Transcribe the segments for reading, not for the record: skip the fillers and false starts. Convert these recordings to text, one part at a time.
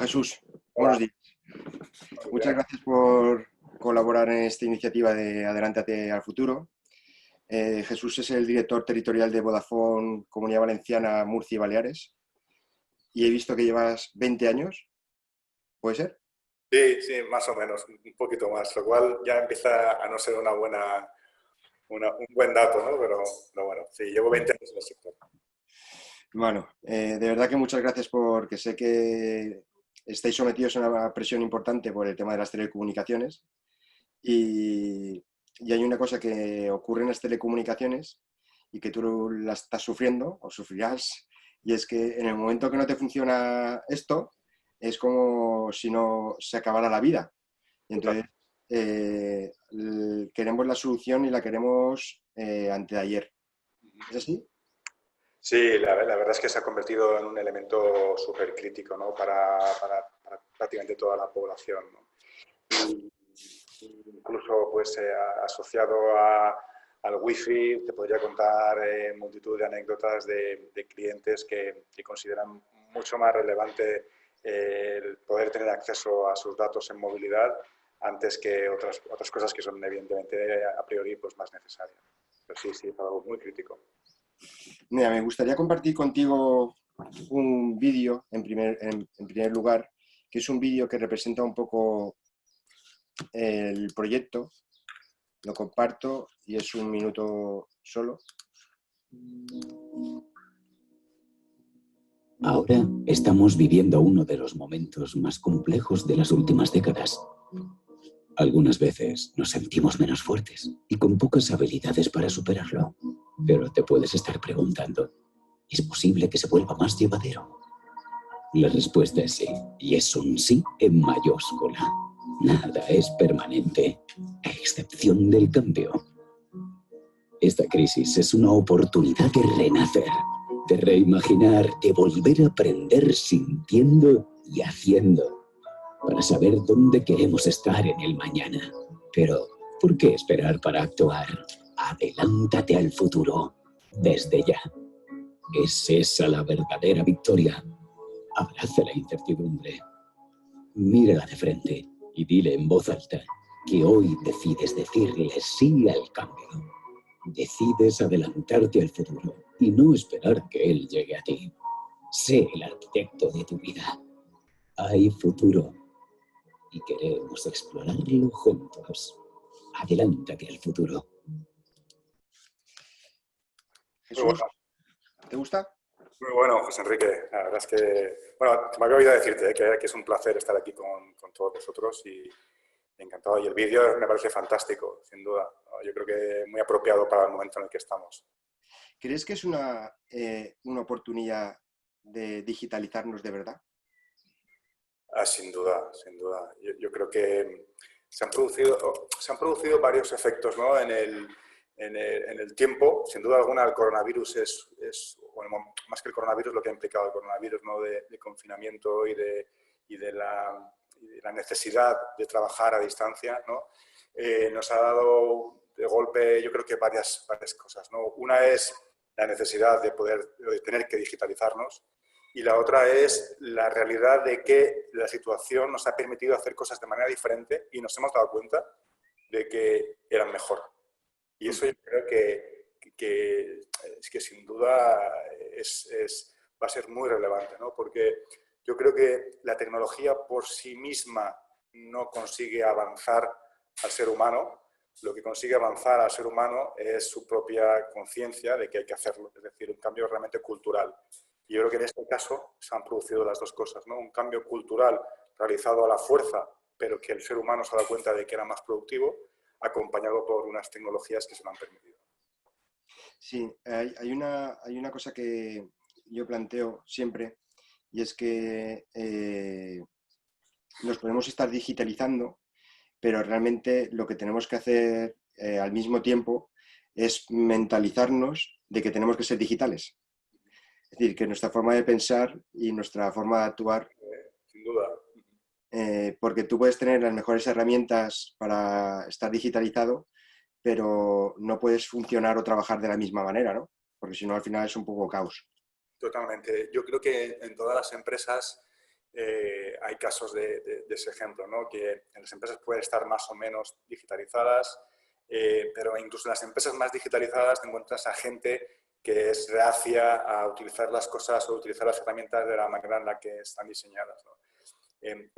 Jesús, buenos Hola, días. buenos Muchas días. gracias por colaborar en esta iniciativa de Adelántate al Futuro. Jesús es el director territorial de Vodafone Comunidad Valenciana, Murcia y Baleares. Y he visto que llevas 20 años, ¿puede ser? Sí, sí, más o menos, un poquito más, lo cual ya empieza a no ser un buen dato, ¿no? Pero bueno, sí, llevo 20 años en el sector. Bueno, de verdad que muchas gracias porque sé que estáis sometidos a una presión importante por el tema de las telecomunicaciones y hay una cosa que ocurre en las telecomunicaciones y que tú la estás sufriendo o sufrirás, y es que en el momento que no te funciona esto, es como si no se acabara la vida. Y Total. entonces queremos la solución y la queremos antes de ayer. ¿Es así? Sí, la verdad es que se ha convertido en un elemento súper crítico, ¿no? Para prácticamente toda la población, ¿no? Y incluso pues asociado al wifi, te podría contar multitud de anécdotas de clientes que consideran mucho más relevante el poder tener acceso a sus datos en movilidad antes que otras cosas que son evidentemente a priori pues, más necesarias. Pero sí, sí, es algo muy crítico. Mira, me gustaría compartir contigo un vídeo en primer lugar, que es un vídeo que representa un poco el proyecto. Lo comparto y es un minuto solo. Ahora estamos viviendo uno de los momentos más complejos de las últimas décadas. Algunas veces nos sentimos menos fuertes y con pocas habilidades para superarlo. Pero te puedes estar preguntando, ¿es posible que se vuelva más llevadero? La respuesta es sí, y es un sí en mayúscula. Nada es permanente, a excepción del cambio. Esta crisis es una oportunidad de renacer, de reimaginar, de volver a aprender sintiendo y haciendo, para saber dónde queremos estar en el mañana. Pero, ¿por qué esperar para actuar? Adelántate al futuro, desde ya. ¿Es esa la verdadera victoria? Abraza la incertidumbre, mírala de frente y dile en voz alta que hoy decides decirle sí al cambio. Decides adelantarte al futuro y no esperar que él llegue a ti. Sé el arquitecto de tu vida. Hay futuro y queremos explorarlo juntos. Adelántate al futuro. Muy Jesús, bueno, ¿te gusta? muy bueno, José Enrique. La verdad es que, bueno, me había olvidado decirte que es un placer estar aquí con todos vosotros y encantado. Y el vídeo me parece fantástico, sin duda, ¿no? Yo creo que muy apropiado para el momento en el que estamos. ¿Crees que es una oportunidad de digitalizarnos de verdad? Ah, sin duda, sin duda. Yo creo que se han producido varios efectos, ¿no? En el tiempo. Sin duda alguna, el coronavirus bueno, más que el coronavirus, lo que ha implicado el coronavirus, ¿no? De confinamiento y de la necesidad de trabajar a distancia, ¿no? Nos ha dado de golpe, yo creo que varias cosas, ¿no? Una es la necesidad de tener que digitalizarnos. Y la otra es la realidad de que la situación nos ha permitido hacer cosas de manera diferente y nos hemos dado cuenta de que eran mejor. Y eso yo creo que sin duda va a ser muy relevante, ¿no? Porque yo creo que la tecnología por sí misma no consigue avanzar al ser humano. Lo que consigue avanzar al ser humano es su propia conciencia de que hay que hacerlo, es decir, un cambio realmente cultural. Y yo creo que en este caso se han producido las dos cosas, ¿no? Un cambio cultural realizado a la fuerza, pero que el ser humano se ha dado cuenta de que era más productivo, acompañado por unas tecnologías que se lo han permitido. Sí, hay una cosa que yo planteo siempre, y es que nos podemos estar digitalizando, pero realmente lo que tenemos que hacer al mismo tiempo es mentalizarnos de que tenemos que ser digitales. Es decir, que nuestra forma de pensar y nuestra forma de actuar, Sin duda. porque tú puedes tener las mejores herramientas para estar digitalizado, pero no puedes funcionar o trabajar de la misma manera, ¿no? Porque si no, al final es un poco caos. Totalmente. Yo creo que en todas las empresas hay casos de ese ejemplo, ¿no? Que en las empresas pueden estar más o menos digitalizadas, pero incluso en las empresas más digitalizadas te encuentras a gente que es reacia a utilizar las cosas o utilizar las herramientas de la manera en la que están diseñadas, ¿no?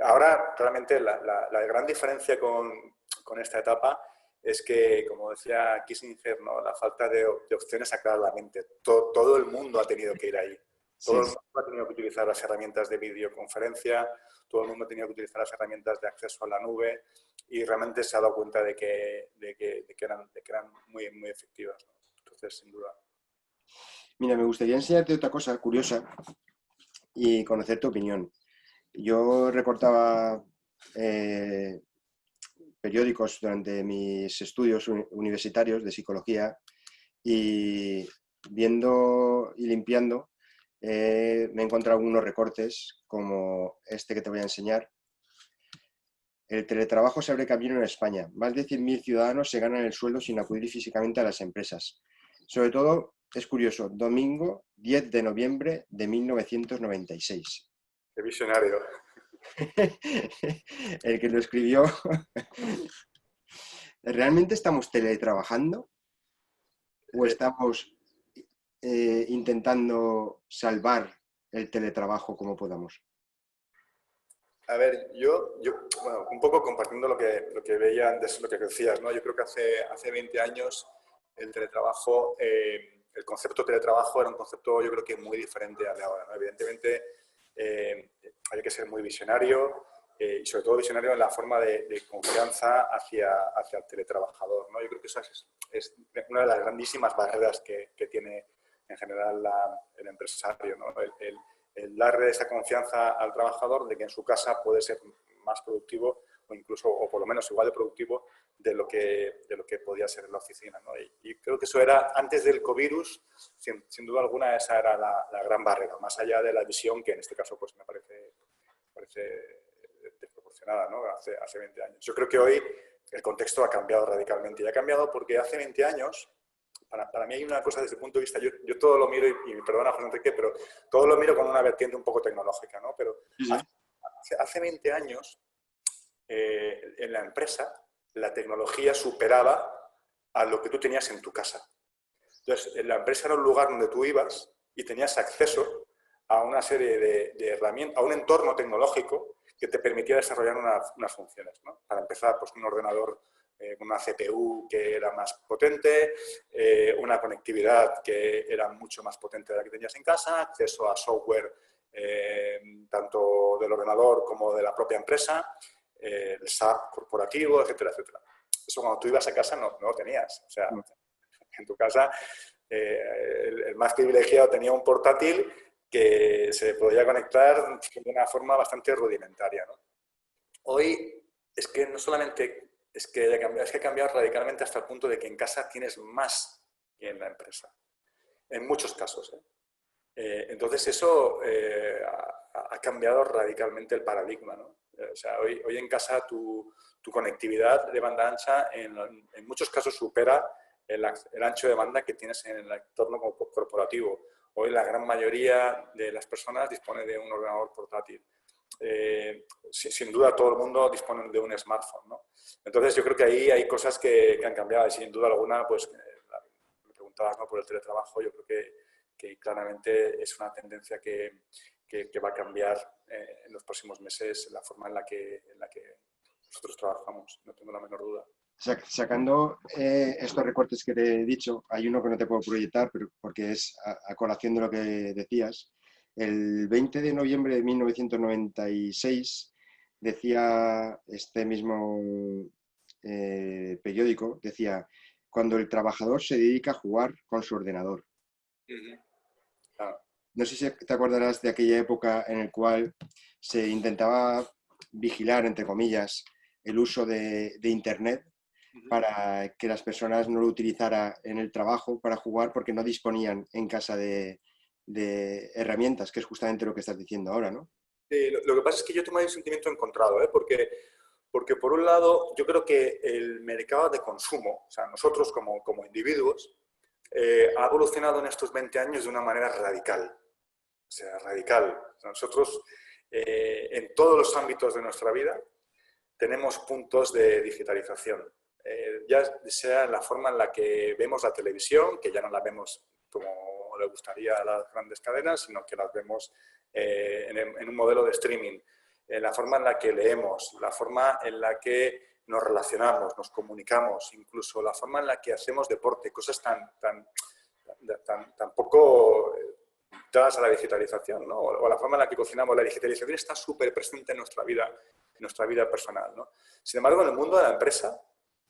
Ahora, realmente, la gran diferencia con esta etapa es que, como decía Kissinger, ¿no? La falta de opciones aclara la mente. Todo el mundo ha tenido que ir ahí. Todo el mundo ha tenido que utilizar las herramientas de videoconferencia, todo el mundo ha tenido que utilizar las herramientas de acceso a la nube y realmente se ha dado cuenta de que eran muy, muy efectivas, ¿no? Entonces, sin duda. Mira, me gustaría enseñarte otra cosa curiosa y conocer tu opinión. Yo recortaba periódicos durante mis estudios universitarios de psicología y viendo y limpiando me he encontrado algunos recortes como este que te voy a enseñar. El teletrabajo se abre camino en España. Más de 100.000 ciudadanos se ganan el sueldo sin acudir físicamente a las empresas. Sobre todo, es curioso, domingo 10 de noviembre de 1996. ¡Qué visionario! El que lo escribió. ¿Realmente estamos teletrabajando? ¿O estamos intentando salvar el teletrabajo como podamos? A ver, bueno, un poco compartiendo lo que veía antes, lo que decías, ¿no? Yo creo que hace 20 años el teletrabajo, el concepto de teletrabajo era un concepto, yo creo que muy diferente al de ahora, ¿no? Evidentemente, hay que ser muy visionario y sobre todo visionario en la forma de confianza hacia el teletrabajador, ¿no? Yo creo que esa es una de las grandísimas barreras que tiene en general el empresario, ¿no? El darle esa confianza al trabajador de que en su casa puede ser más productivo o incluso, o por lo menos igual de productivo de lo que podía ser en la oficina, ¿no? Y creo que eso era, antes del covirus, sin duda alguna, esa era la gran barrera, más allá de la visión, que en este caso pues me parece desproporcionada, ¿no? Hace 20 años. Yo creo que hoy el contexto ha cambiado radicalmente y ha cambiado porque hace 20 años, para mí hay una cosa desde el punto de vista, yo todo lo miro, y perdona José Enrique, pero todo lo miro con una vertiente un poco tecnológica, ¿no? Pero hace 20 años, en la empresa, la tecnología superaba a lo que tú tenías en tu casa. Entonces, la empresa era un lugar donde tú ibas y tenías acceso a una serie de herramientas, a un entorno tecnológico que te permitía desarrollar unas funciones, ¿no? Para empezar, pues un ordenador con una CPU que era más potente, una conectividad que era mucho más potente de la que tenías en casa, acceso a software tanto del ordenador como de la propia empresa, el SAP corporativo, etcétera, etcétera. Eso cuando tú ibas a casa no lo tenías. O sea, en tu casa el más privilegiado tenía un portátil que se podía conectar de una forma bastante rudimentaria, ¿no? Hoy es que no solamente es que ha cambiado radicalmente hasta el punto de que en casa tienes más que en la empresa. En muchos casos, entonces eso ha cambiado radicalmente el paradigma, ¿no? O sea, hoy en casa tu conectividad de banda ancha en muchos casos supera el ancho de banda que tienes en el entorno corporativo. Hoy la gran mayoría de las personas dispone de un ordenador portátil. Sin duda todo el mundo dispone de un smartphone, ¿no? Entonces yo creo que ahí hay cosas que han cambiado y sin duda alguna, pues me preguntabas, ¿no?, por el teletrabajo. Yo creo que claramente es una tendencia que va a cambiar en los próximos meses la forma en la que nosotros trabajamos, no tengo la menor duda. Sacando estos recortes que te he dicho, hay uno que no te puedo proyectar, pero porque es a colación de lo que decías. El 20 de noviembre de 1996 decía este mismo periódico, decía, cuando el trabajador se dedica a jugar con su ordenador. No sé si te acordarás de aquella época en la cual se intentaba vigilar, entre comillas, el uso de Internet para que las personas no lo utilizaran en el trabajo para jugar porque no disponían en casa de herramientas, que es justamente lo que estás diciendo ahora, ¿no? Lo que pasa es que yo tengo un sentimiento encontrado, porque por un lado yo creo que el mercado de consumo, o sea, nosotros como individuos, ha evolucionado en estos 20 años de una manera radical. O sea, radical. O sea, nosotros en todos los ámbitos de nuestra vida tenemos puntos de digitalización. Ya sea en la forma en la que vemos la televisión, que ya no la vemos como le gustaría a las grandes cadenas, sino que las vemos en un modelo de streaming. La forma en la que leemos, la forma en la que nos relacionamos, nos comunicamos, incluso la forma en la que hacemos deporte, cosas tan poco dadas a la digitalización, ¿no? O la forma en la que cocinamos. La digitalización está súper presente en nuestra vida personal, ¿no? Sin embargo, en el mundo de la empresa,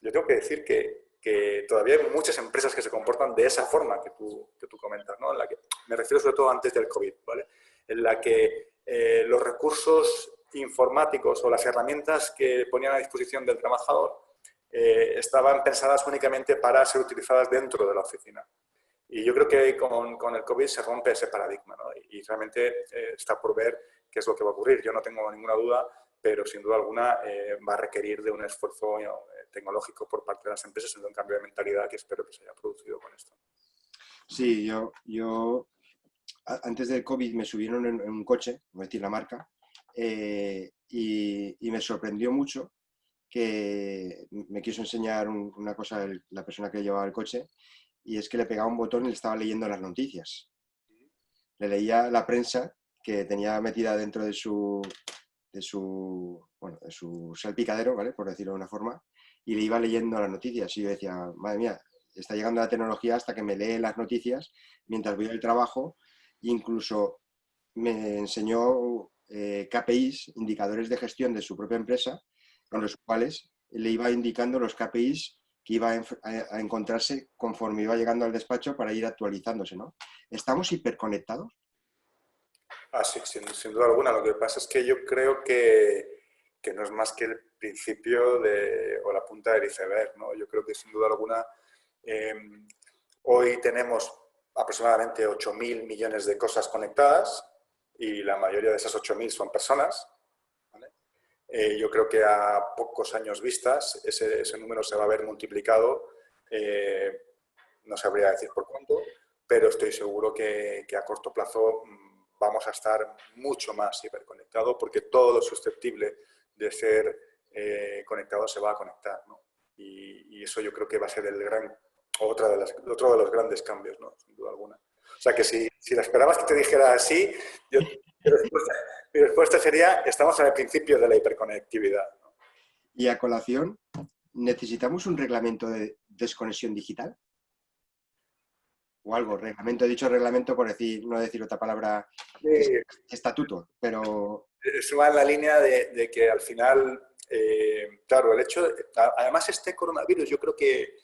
yo tengo que decir que todavía hay muchas empresas que se comportan de esa forma que tú comentas, ¿no? En la que, me refiero sobre todo antes del COVID, ¿vale? En la que los recursos informáticos o las herramientas que ponían a disposición del trabajador estaban pensadas únicamente para ser utilizadas dentro de la oficina. Y yo creo que con el COVID se rompe ese paradigma, ¿no? Y realmente está por ver qué es lo que va a ocurrir. Yo no tengo ninguna duda, pero sin duda alguna va a requerir de un esfuerzo tecnológico por parte de las empresas y de un cambio de mentalidad que espero que se haya producido con esto. Sí, yo antes del COVID me subieron en un coche, voy a decir la marca, y me sorprendió mucho que me quiso enseñar una cosa la persona que llevaba el coche, y es que le pegaba un botón y le estaba leyendo las noticias. Le leía la prensa que tenía metida dentro de su salpicadero, ¿vale? Por decirlo de una forma, y le iba leyendo las noticias. Y yo decía, madre mía, está llegando la tecnología hasta que me lee las noticias mientras voy al trabajo. Incluso me enseñó KPIs, indicadores de gestión de su propia empresa, en los cuales le iba indicando los KPIs que iba a encontrarse conforme iba llegando al despacho para ir actualizándose, ¿no? ¿Estamos hiperconectados? Sí, sin duda alguna. Lo que pasa es que yo creo que no es más que el principio o la punta del iceberg, ¿no? Yo creo que sin duda alguna hoy tenemos aproximadamente 8.000 millones de cosas conectadas y la mayoría de esas 8.000 son personas, ¿vale? Yo creo que a pocos años vistas ese número se va a ver multiplicado, no sabría decir por cuánto, pero estoy seguro que a corto plazo vamos a estar mucho más hiperconectados porque todo lo susceptible de ser conectado se va a conectar, ¿no? Y eso yo creo que va a ser otro de los grandes cambios, ¿no? Sin duda alguna. O sea que si la esperabas que te dijera así, mi respuesta sería, estamos en el principio de la hiperconectividad, ¿no? Y a colación, ¿necesitamos un reglamento de desconexión digital? O algo, reglamento, he dicho reglamento por no decir otra palabra, estatuto, pero... Eso va en la línea de que al final, claro, el hecho, además este coronavirus yo creo que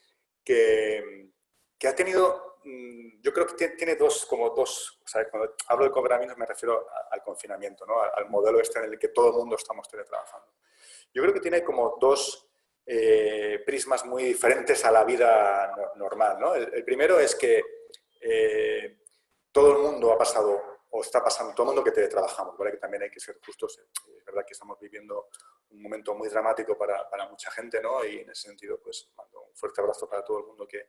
ha tenido, yo creo que tiene dos, o sea, cuando hablo de coronavirus me refiero al confinamiento, ¿no? Al modelo este en el que todo el mundo estamos teletrabajando. Yo creo que tiene como dos prismas muy diferentes a la vida normal, ¿no? El primero es que todo el mundo ha pasado o está pasando, todo el mundo que teletrabajamos, ¿vale? Que también hay que ser justos. Es verdad que estamos viviendo un momento muy dramático para mucha gente, ¿no? Y en ese sentido, pues, mando un fuerte abrazo para todo el mundo que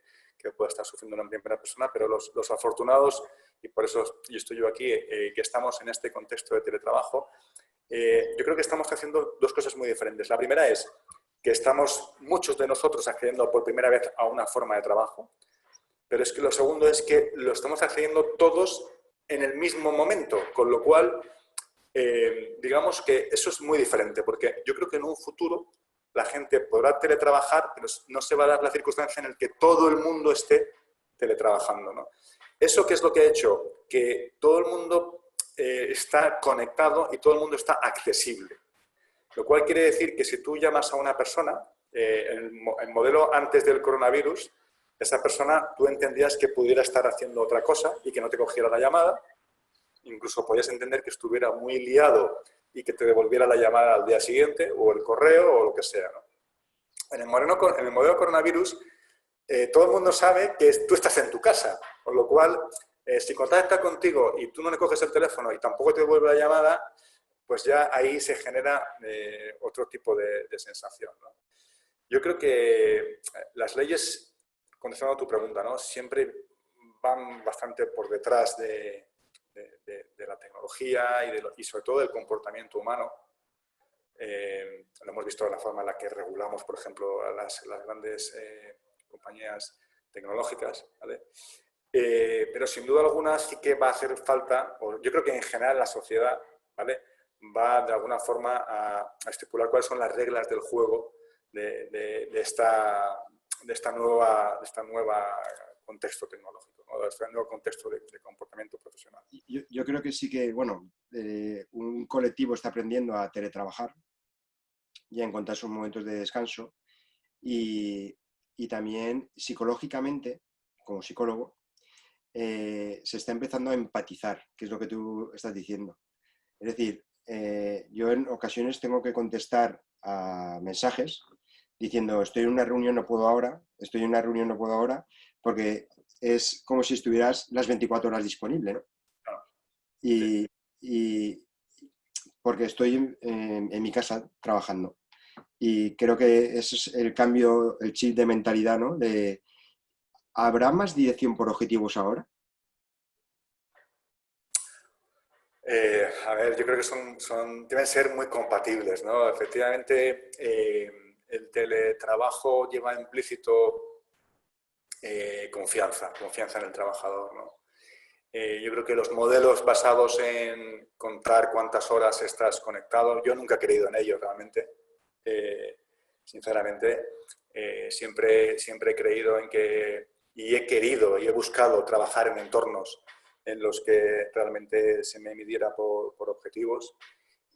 pueda estar sufriendo en primera persona, pero los afortunados, y por eso yo estoy aquí, que estamos en este contexto de teletrabajo, yo creo que estamos haciendo dos cosas muy diferentes. La primera es que estamos, muchos de nosotros, accediendo por primera vez a una forma de trabajo, pero es que lo segundo es que lo estamos accediendo todos en el mismo momento, con lo cual, digamos que eso es muy diferente, porque yo creo que en un futuro la gente podrá teletrabajar, pero no se va a dar la circunstancia en la que todo el mundo esté teletrabajando, ¿no? ¿Eso qué es lo que ha hecho? Que todo el mundo está conectado y todo el mundo está accesible. Lo cual quiere decir que si tú llamas a una persona, el modelo antes del coronavirus, esa persona tú entendías que pudiera estar haciendo otra cosa y que no te cogiera la llamada. Incluso podías entender que estuviera muy liado y que te devolviera la llamada al día siguiente o el correo o lo que sea, ¿no? En el modelo coronavirus, todo el mundo sabe que tú estás en tu casa, con lo cual, si contacta contigo y tú no le coges el teléfono y tampoco te devuelve la llamada, pues ya ahí se genera otro tipo de sensación, ¿no? Yo creo que las leyes, contestando a tu pregunta, ¿no? Siempre van bastante por detrás de de la tecnología y sobre todo del comportamiento humano. Lo hemos visto en la forma en la que regulamos, por ejemplo, a las grandes compañías tecnológicas, ¿vale? Pero sin duda alguna sí que va a hacer falta, o yo creo que en general la sociedad, ¿vale?, va de alguna forma a estipular cuáles son las reglas del juego de esta nueva contexto tecnológico, ¿no?, de este nuevo contexto de comportamiento profesional. Yo creo que sí que, bueno, un colectivo está aprendiendo a teletrabajar y a encontrar sus momentos de descanso y también psicológicamente, como psicólogo, se está empezando a empatizar, que es lo que tú estás diciendo. Es decir, yo en ocasiones tengo que contestar a mensajes diciendo estoy en una reunión, no puedo ahora, estoy en una reunión, no puedo ahora, porque es como si estuvieras las 24 horas disponible, ¿no? Y porque estoy en mi casa trabajando. Y creo que ese es el cambio, el chip de mentalidad, ¿no? ¿Habrá más dirección por objetivos ahora? A ver, yo creo que deben ser muy compatibles, ¿no? Efectivamente, el teletrabajo lleva implícito confianza en el trabajador, ¿no? Yo creo que los modelos basados en contar cuántas horas estás conectado, yo nunca he creído en ello realmente, sinceramente. Siempre he creído en que, y he querido y he buscado trabajar en entornos en los que realmente se me midiera por objetivos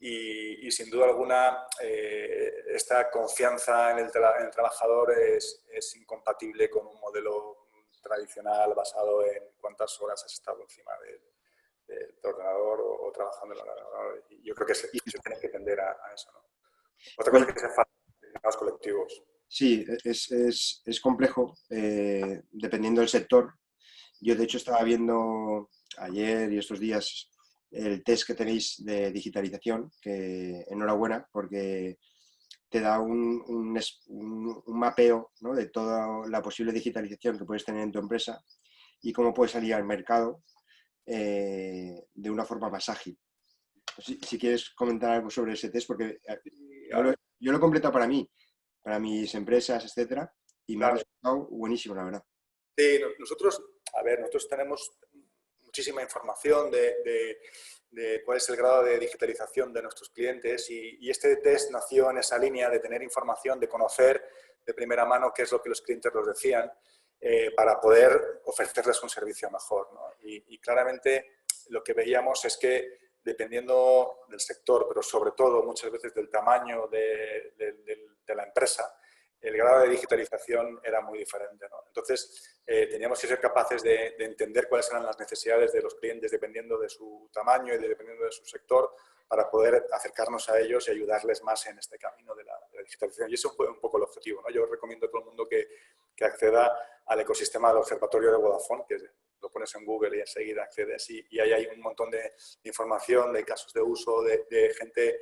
y sin duda alguna esta confianza en el trabajador es incompatible con un modelo tradicional basado en cuántas horas has estado encima del ordenador o trabajando en el ordenador. Y yo creo que se tiene que tender a eso, ¿no? Otra cosa es que se falta en los colectivos. Sí, es complejo, dependiendo del sector. Yo, de hecho, estaba viendo ayer y estos días el test que tenéis de digitalización, que enhorabuena, porque te da un mapeo, ¿no?, de toda la posible digitalización que puedes tener en tu empresa y cómo puedes salir al mercado de una forma más ágil. Si quieres comentar algo sobre ese test, porque yo lo he completado para mis empresas, etcétera, y me ha resultado buenísimo, la verdad. Sí, nosotros tenemos muchísima información de cuál es el grado de digitalización de nuestros clientes y este test nació en esa línea de tener información, de conocer de primera mano qué es lo que los clientes nos decían para poder ofrecerles un servicio mejor, ¿no? Y claramente lo que veíamos es que dependiendo del sector, pero sobre todo muchas veces del tamaño de la empresa, el grado de digitalización era muy diferente, ¿no? Entonces, teníamos que ser capaces de entender cuáles eran las necesidades de los clientes dependiendo de su tamaño y dependiendo de su sector para poder acercarnos a ellos y ayudarles más en este camino de la digitalización. Y eso fue un poco el objetivo, ¿no? Yo recomiendo a todo el mundo que acceda al ecosistema del observatorio de Vodafone, que lo pones en Google y enseguida accedes. Y ahí hay un montón de información, de casos de uso, de gente,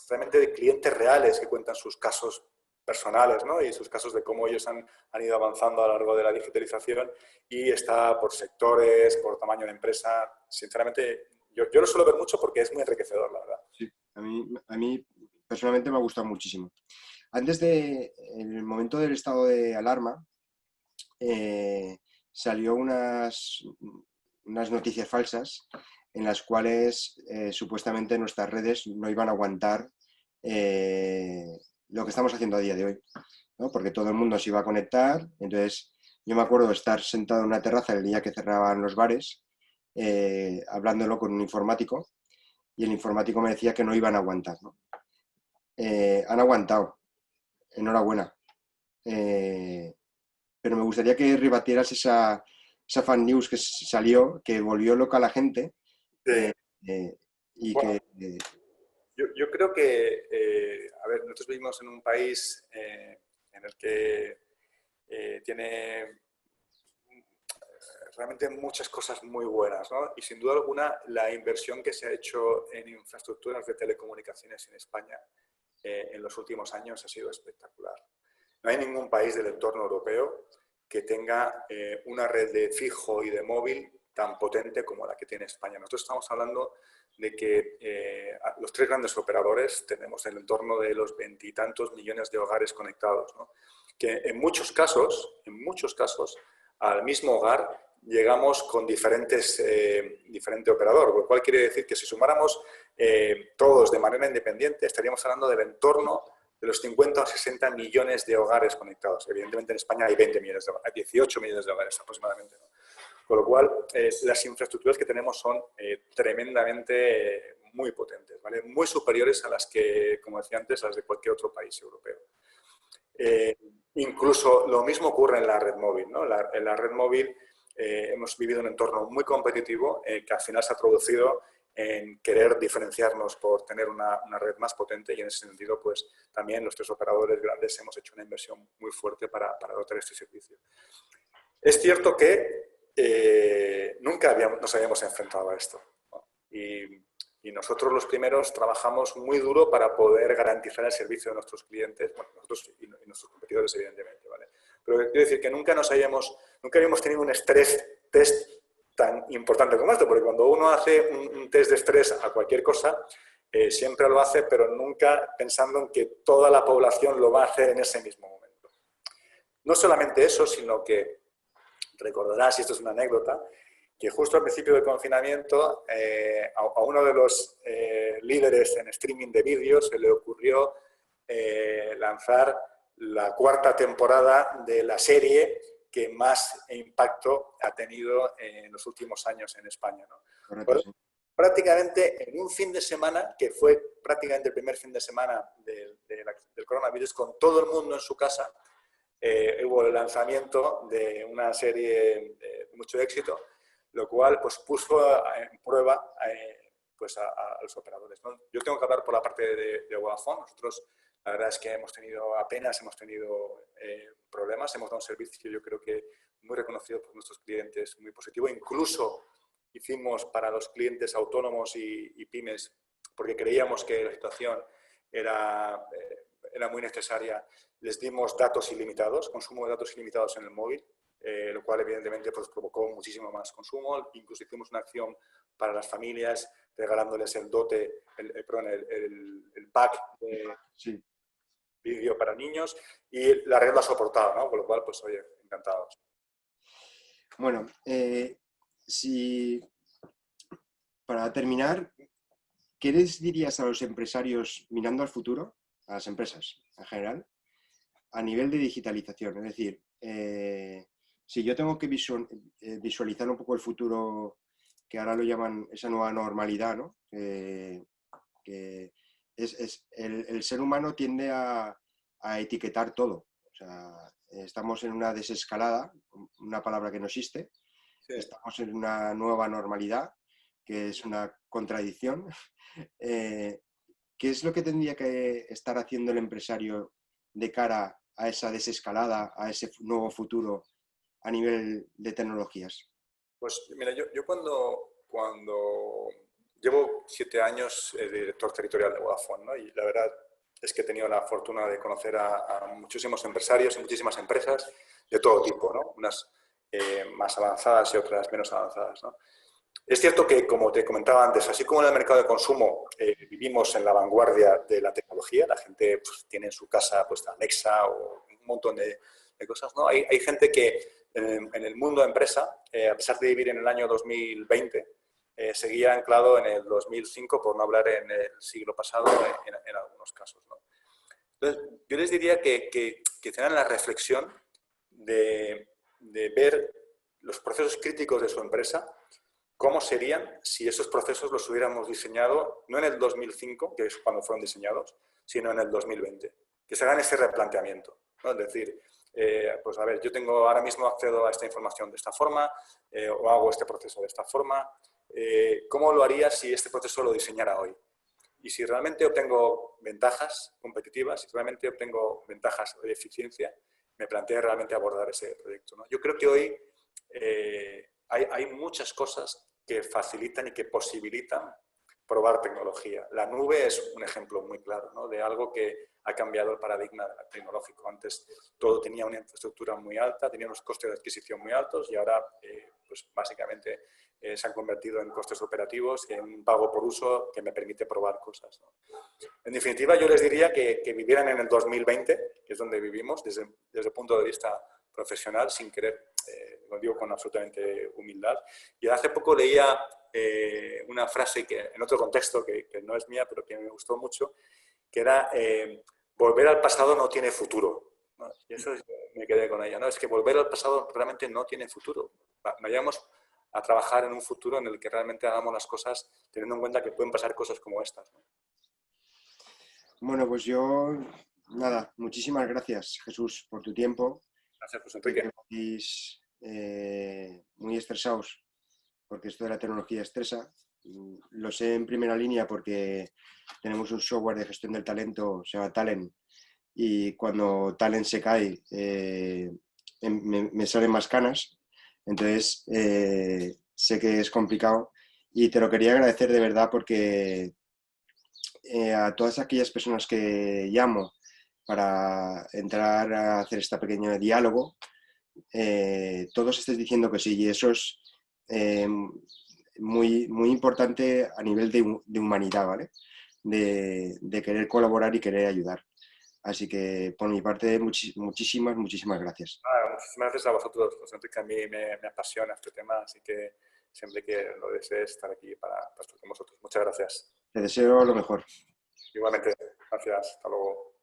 realmente de clientes reales que cuentan sus casos personales, ¿no?, y sus casos de cómo ellos han ido avanzando a lo largo de la digitalización y está por sectores, por tamaño de empresa. Sinceramente, yo lo suelo ver mucho porque es muy enriquecedor, la verdad. Sí, a mí personalmente me ha gustado muchísimo. Antes el momento del estado de alarma, salió unas noticias falsas en las cuales supuestamente nuestras redes no iban a aguantar lo que estamos haciendo a día de hoy, ¿no? Porque todo el mundo se iba a conectar. Entonces, yo me acuerdo de estar sentado en una terraza el día que cerraban los bares, hablándolo con un informático, y el informático me decía que no iban a aguantar, ¿no? Han aguantado, enhorabuena. Pero me gustaría que rebatieras esa fan news que salió, que volvió loca a la gente. Sí. Y bueno, que... Yo creo que, a ver, nosotros vivimos en un país en el que tiene realmente muchas cosas muy buenas, ¿no? Y sin duda alguna, la inversión que se ha hecho en infraestructuras de telecomunicaciones en España en los últimos años ha sido espectacular. No hay ningún país del entorno europeo que tenga una red de fijo y de móvil tan potente como la que tiene España. Nosotros estamos hablando de que los 3 grandes operadores tenemos en el entorno de los 20 y tantos millones de hogares conectados, ¿no? Que en muchos casos, al mismo hogar llegamos con diferente operador, lo cual quiere decir que si sumáramos todos de manera independiente, estaríamos hablando del entorno de los 50 o 60 millones de hogares conectados. Evidentemente en España hay 20 millones de hogares, hay 18 millones de hogares aproximadamente, ¿no? Con lo cual, las infraestructuras que tenemos son tremendamente muy potentes, ¿vale? Muy superiores a las que, como decía antes, a las de cualquier otro país europeo. Incluso lo mismo ocurre en la red móvil, ¿no? En la red móvil hemos vivido un entorno muy competitivo que al final se ha traducido en querer diferenciarnos por tener una red más potente, y en ese sentido pues también los 3 operadores grandes hemos hecho una inversión muy fuerte para dotar este servicio. Es cierto que nunca nos habíamos enfrentado a esto, ¿no? Y nosotros los primeros trabajamos muy duro para poder garantizar el servicio de nuestros clientes, bueno, nosotros y nuestros competidores evidentemente, ¿vale? Pero quiero decir que nunca habíamos tenido un estrés test tan importante como esto, porque cuando uno hace un test de estrés a cualquier cosa, siempre lo hace, pero nunca pensando en que toda la población lo va a hacer en ese mismo momento. No solamente eso, sino que recordarás, y esto es una anécdota, que justo al principio del confinamiento a uno de los líderes en streaming de vídeos se le ocurrió lanzar la 4ª temporada de la serie que más impacto ha tenido en los últimos años en España, ¿no? Correcto, sí. Prácticamente en un fin de semana, que fue prácticamente el primer fin de semana del coronavirus, con todo el mundo en su casa, hubo el lanzamiento de una serie de mucho éxito, lo cual pues, puso en prueba pues a los operadores, ¿no? Yo tengo que hablar por la parte de Vodafone. Nosotros, la verdad es que apenas hemos tenido problemas. Hemos dado un servicio, yo creo que muy reconocido por nuestros clientes, muy positivo. Incluso hicimos para los clientes autónomos y pymes, porque creíamos que la situación era muy necesaria, les dimos datos ilimitados, consumo de datos ilimitados en el móvil, lo cual evidentemente pues, provocó muchísimo más consumo. Incluso hicimos una acción para las familias regalándoles el dote, el pack de Sí. vídeo para niños, y la red lo ha soportado, ¿no? Con lo cual, pues oye, encantados. Bueno, para terminar, ¿qué les dirías a los empresarios mirando al futuro, a las empresas en general, a nivel de digitalización? Es decir, si yo tengo que visualizar un poco el futuro, que ahora lo llaman esa nueva normalidad, ¿no? Que el ser humano tiende a etiquetar todo. O sea, estamos en una desescalada, una palabra que no existe. Sí. Estamos en una nueva normalidad, que es una contradicción. ¿Qué es lo que tendría que estar haciendo el empresario de cara a esa desescalada, a ese nuevo futuro a nivel de tecnologías? Pues mira, yo cuando llevo 7 años director territorial de Vodafone, ¿no? Y la verdad es que he tenido la fortuna de conocer a muchísimos empresarios y muchísimas empresas de todo tipo, ¿no? Unas más avanzadas y otras menos avanzadas, ¿no? Es cierto que, como te comentaba antes, así como en el mercado de consumo vivimos en la vanguardia de la tecnología, la gente pues, tiene en su casa pues, Alexa o un montón de cosas, ¿no? Hay gente que en el mundo de empresa, a pesar de vivir en el año 2020, seguía anclado en el 2005, por no hablar en el siglo pasado en algunos casos, ¿no? Entonces, yo les diría que tengan la reflexión de ver los procesos críticos de su empresa, cómo serían si esos procesos los hubiéramos diseñado no en el 2005, que es cuando fueron diseñados, sino en el 2020. Que se hagan ese replanteamiento, ¿no? Es decir, pues a ver, yo ahora mismo accedo a esta información de esta forma, o hago este proceso de esta forma. ¿Cómo lo haría si este proceso lo diseñara hoy? Y si realmente obtengo ventajas competitivas, si realmente obtengo ventajas de eficiencia, me planteo realmente abordar ese proyecto, ¿no? Yo creo que hoy hay muchas cosas que facilitan y que posibilitan probar tecnología. La nube es un ejemplo muy claro, ¿no? De algo que ha cambiado el paradigma tecnológico. Antes todo tenía una infraestructura muy alta, tenía unos costes de adquisición muy altos, y ahora pues básicamente se han convertido en costes operativos y en un pago por uso que me permite probar cosas, ¿no? En definitiva, yo les diría que vivieran en el 2020, que es donde vivimos, desde el punto de vista profesional, sin querer, lo digo con absolutamente humildad. Y hace poco leía una frase que, en otro contexto, que no es mía, pero que me gustó mucho, que era volver al pasado no tiene futuro, ¿no? Y eso me quedé con ella, ¿no? Es que volver al pasado realmente no tiene futuro. Vayamos a trabajar en un futuro en el que realmente hagamos las cosas teniendo en cuenta que pueden pasar cosas como estas, ¿no? Bueno, pues yo, nada, muchísimas gracias, Jesús, por tu tiempo. Gracias, José Enrique. Estáis muy estresados porque esto de la tecnología estresa. Lo sé en primera línea porque tenemos un software de gestión del talento, se llama Talent, y cuando Talent se cae me salen más canas. Entonces, sé que es complicado y te lo quería agradecer de verdad porque a todas aquellas personas que llamo para entrar a hacer este pequeño diálogo, todos estáis diciendo que sí, y eso es muy, muy importante a nivel de humanidad, ¿vale? De querer colaborar y querer ayudar. Así que por mi parte, muchísimas gracias. Muchísimas gracias a vosotros, José Enrique, a mí me apasiona este tema, así que siempre que lo desees estar aquí para estar con vosotros. Muchas gracias. Te deseo lo mejor. Igualmente, gracias. Hasta luego.